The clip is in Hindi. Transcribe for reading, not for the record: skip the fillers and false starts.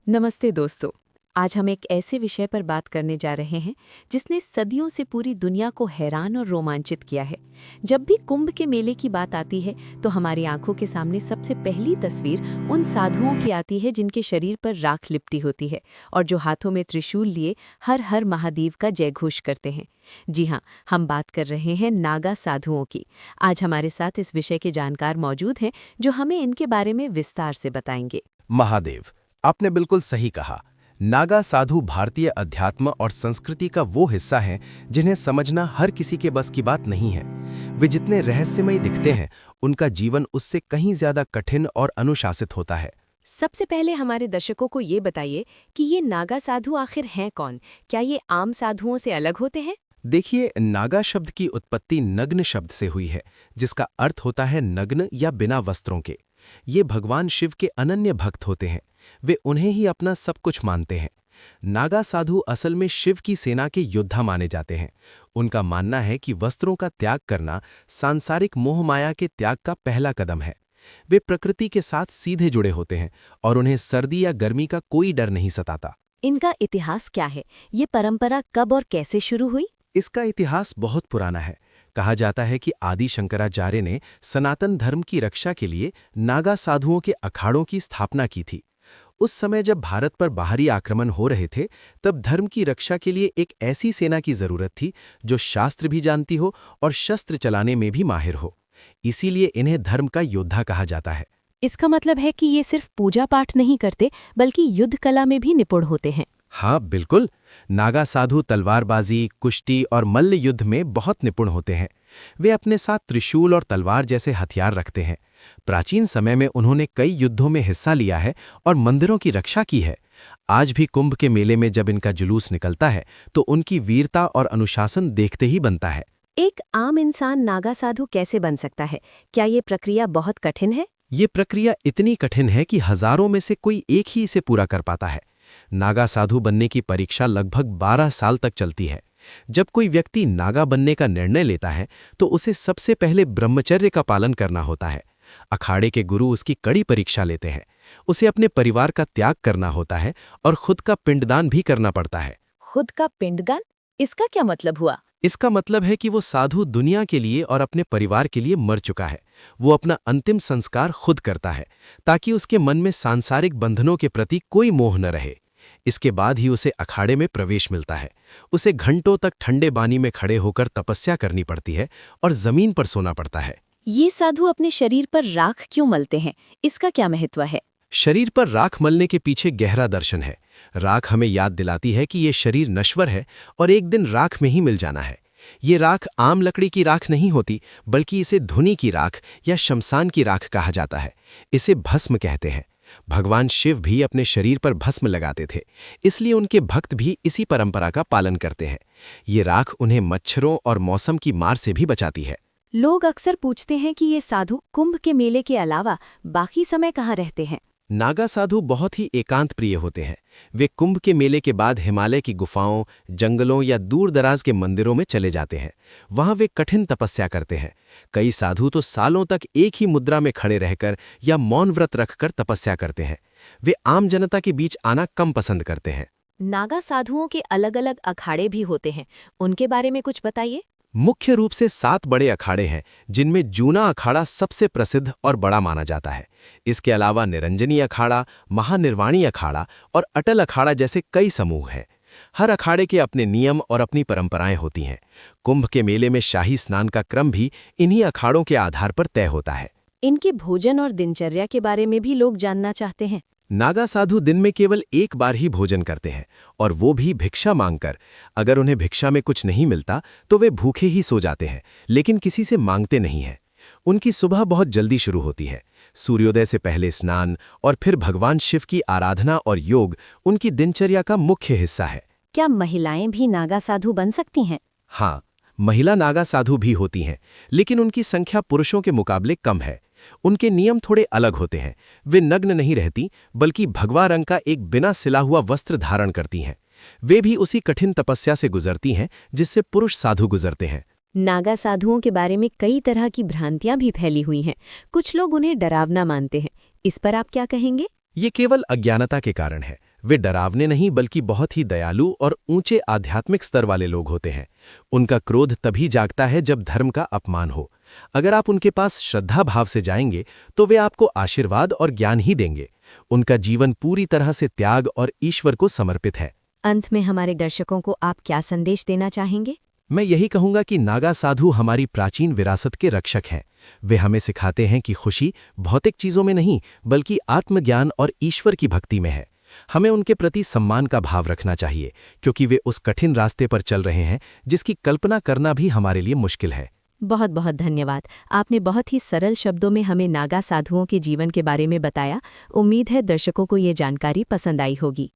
नमस्ते दोस्तों। आज हम एक ऐसे विषय पर बात करने जा रहे हैं जिसने सदियों से पूरी दुनिया को हैरान और रोमांचित किया है। जब भी कुंभ के मेले की बात आती है तो हमारी आंखों के सामने सबसे पहली तस्वीर उन साधुओं की आती है जिनके शरीर पर राख लिपटी होती है और जो हाथों में त्रिशूल लिए हर हर महादेव का जयघोष करते हैं। जी हाँ, हम बात कर रहे हैं नागा साधुओं की। आज हमारे साथ इस विषय के जानकार मौजूद हैं जो हमें इनके बारे में विस्तार से बताएंगे। महादेव, आपने बिल्कुल सही कहा। नागा साधु भारतीय अध्यात्म और संस्कृति का वो हिस्सा हैं जिन्हें समझना हर किसी के बस की बात नहीं है। वे जितने रहस्यमयी दिखते हैं, उनका जीवन उससे कहीं ज्यादा कठिन और अनुशासित होता है। सबसे पहले हमारे दर्शकों को ये बताइए कि ये नागा साधु आखिर हैं कौन? क्या ये आम साधुओं से अलग होते हैं? देखिए, नागा शब्द की उत्पत्ति नग्न शब्द से हुई है, जिसका अर्थ होता है नग्न या बिना वस्त्रों के। ये भगवान शिव के अनन्य भक्त होते हैं। वे उन्हें ही अपना सब कुछ मानते हैं। नागा साधु असल में शिव की सेना के योद्धा माने जाते हैं। उनका मानना है कि वस्त्रों का त्याग करना सांसारिक मोहमाया के त्याग का पहला कदम है। वे प्रकृति के साथ सीधे जुड़े होते हैं और उन्हें सर्दी या गर्मी का कोई डर नहीं सताता। इनका इतिहास क्या है? ये परंपरा कब और कैसे शुरू हुई? इसका इतिहास बहुत पुराना है। कहा जाता है कि आदि शंकराचार्य ने सनातन धर्म की रक्षा के लिए नागा साधुओं के अखाड़ों की स्थापना की थी। उस समय जब भारत पर बाहरी आक्रमण हो रहे थे, तब धर्म की रक्षा के लिए एक ऐसी सेना की जरूरत थी जो शास्त्र भी जानती हो और शस्त्र चलाने में भी माहिर हो। इसीलिए इन्हें धर्म का योद्धा कहा जाता है। इसका मतलब है कि ये सिर्फ पूजा पाठ नहीं करते बल्कि युद्ध कला में भी निपुण होते हैं। हाँ बिल्कुल, नागा साधु तलवारबाजी, कुश्ती और मल्ल युद्ध में बहुत निपुण होते हैं। वे अपने साथ त्रिशूल और तलवार जैसे हथियार रखते हैं। प्राचीन समय में उन्होंने कई युद्धों में हिस्सा लिया है और मंदिरों की रक्षा की है। आज भी कुंभ के मेले में जब इनका जुलूस निकलता है तो उनकी वीरता और अनुशासन देखते ही बनता है। एक आम इंसान नागा साधु कैसे बन सकता है? क्या ये प्रक्रिया बहुत कठिन है? ये प्रक्रिया इतनी कठिन है कि हजारों में से कोई एक ही इसे पूरा कर पाता है। नागा साधु बनने की परीक्षा लगभग 12 साल तक चलती है। जब कोई व्यक्ति नागा बनने का निर्णय लेता है तो उसे सबसे पहले ब्रह्मचर्य का पालन करना होता है। अखाड़े के गुरु उसकी कड़ी परीक्षा लेते हैं। उसे अपने परिवार का त्याग करना होता है और खुद का पिंडदान भी करना पड़ता है। खुद का पिंडदान? इसका क्या मतलब हुआ? इसका मतलब है कि वो साधु दुनिया के लिए और अपने परिवार के लिए मर चुका है। वो अपना अंतिम संस्कार खुद करता है ताकि उसके मन में सांसारिक बंधनों के प्रति कोई मोह न रहे। इसके बाद ही उसे अखाड़े में प्रवेश मिलता है। उसे घंटों तक ठंडे पानी में खड़े होकर तपस्या करनी पड़ती है और जमीन पर सोना पड़ता है। ये साधु अपने शरीर पर राख क्यों मलते हैं? इसका क्या महत्व है? शरीर पर राख मलने के पीछे गहरा दर्शन है। राख हमें याद दिलाती है कि ये शरीर नश्वर है और एक दिन राख में ही मिल जाना है। ये राख आम लकड़ी की राख नहीं होती, बल्कि इसे धुनी की राख या शमशान की राख कहा जाता है। इसे भस्म कहते हैं। भगवान शिव भी अपने शरीर पर भस्म लगाते थे, इसलिए उनके भक्त भी इसी परंपरा का पालन करते हैं। ये राख उन्हें मच्छरों और मौसम की मार से भी बचाती है। लोग अक्सर पूछते हैं कि ये साधु कुंभ के मेले के अलावा बाकी समय कहाँ रहते हैं? नागा साधु बहुत ही एकांत प्रिय होते हैं। वे कुंभ के मेले के बाद हिमालय की गुफाओं, जंगलों या दूर दराज के मंदिरों में चले जाते हैं। वहां वे कठिन तपस्या करते हैं। कई साधु तो सालों तक एक ही मुद्रा में खड़े रहकर या मौन व्रत रखकर तपस्या करते हैं। वे आम जनता के बीच आना कम पसंद करते हैं। नागा साधुओं के अलग-अलग अखाड़े भी होते हैं, उनके बारे में कुछ बताइए। मुख्य रूप से 7 बड़े अखाड़े हैं, जिनमें जूना अखाड़ा सबसे प्रसिद्ध और बड़ा माना जाता है। इसके अलावा निरंजनी अखाड़ा, महानिर्वाणी अखाड़ा और अटल अखाड़ा जैसे कई समूह हैं। हर अखाड़े के अपने नियम और अपनी परंपराएं होती हैं। कुंभ के मेले में शाही स्नान का क्रम भी इन्हीं अखाड़ों के आधार पर तय होता है। इनके भोजन और दिनचर्या के बारे में भी लोग जानना चाहते हैं। नागा साधु दिन में केवल एक बार ही भोजन करते हैं, और वो भी भिक्षा मांगकर। अगर उन्हें भिक्षा में कुछ नहीं मिलता तो वे भूखे ही सो जाते हैं, लेकिन किसी से मांगते नहीं हैं। उनकी सुबह बहुत जल्दी शुरू होती है। सूर्योदय से पहले स्नान और फिर भगवान शिव की आराधना और योग उनकी दिनचर्या का मुख्य हिस्सा है। क्या महिलाएं भी नागा साधु बन सकती हैं? हाँ, महिला नागा साधु भी होती हैं, लेकिन उनकी संख्या पुरुषों के मुकाबले कम है। उनके नियम थोड़े अलग होते हैं। वे नग्न नहीं रहती, बल्कि भगवा रंग का एक बिना सिला हुआ वस्त्र धारण करती हैं। वे भी उसी कठिन तपस्या से गुजरती हैं जिससे पुरुष साधु गुजरते हैं। नागा साधुओं के बारे में कई तरह की भ्रांतियां भी फैली हुई हैं। कुछ लोग उन्हें डरावना मानते हैं। इस पर आप क्या कहेंगे? ये केवल अज्ञानता के कारण है। वे डरावने नहीं बल्कि बहुत ही दयालु और ऊंचे आध्यात्मिक स्तर वाले लोग होते हैं। उनका क्रोध तभी जागता है जब धर्म का अपमान हो। अगर आप उनके पास श्रद्धा भाव से जाएंगे तो वे आपको आशीर्वाद और ज्ञान ही देंगे। उनका जीवन पूरी तरह से त्याग और ईश्वर को समर्पित है। अंत में हमारे दर्शकों को आप क्या संदेश देना चाहेंगे? मैं यही कहूंगा कि नागा साधु हमारी प्राचीन विरासत के रक्षक हैं। वे हमें सिखाते हैं कि खुशी भौतिक चीजों में नहीं बल्कि आत्मज्ञान और ईश्वर की भक्ति में है। हमें उनके प्रति सम्मान का भाव रखना चाहिए, क्योंकि वे उस कठिन रास्ते पर चल रहे हैं जिसकी कल्पना करना भी हमारे लिए मुश्किल है। बहुत बहुत धन्यवाद। आपने बहुत ही सरल शब्दों में हमें नागा साधुओं के जीवन के बारे में बताया। उम्मीद है दर्शकों को ये जानकारी पसंद आई होगी।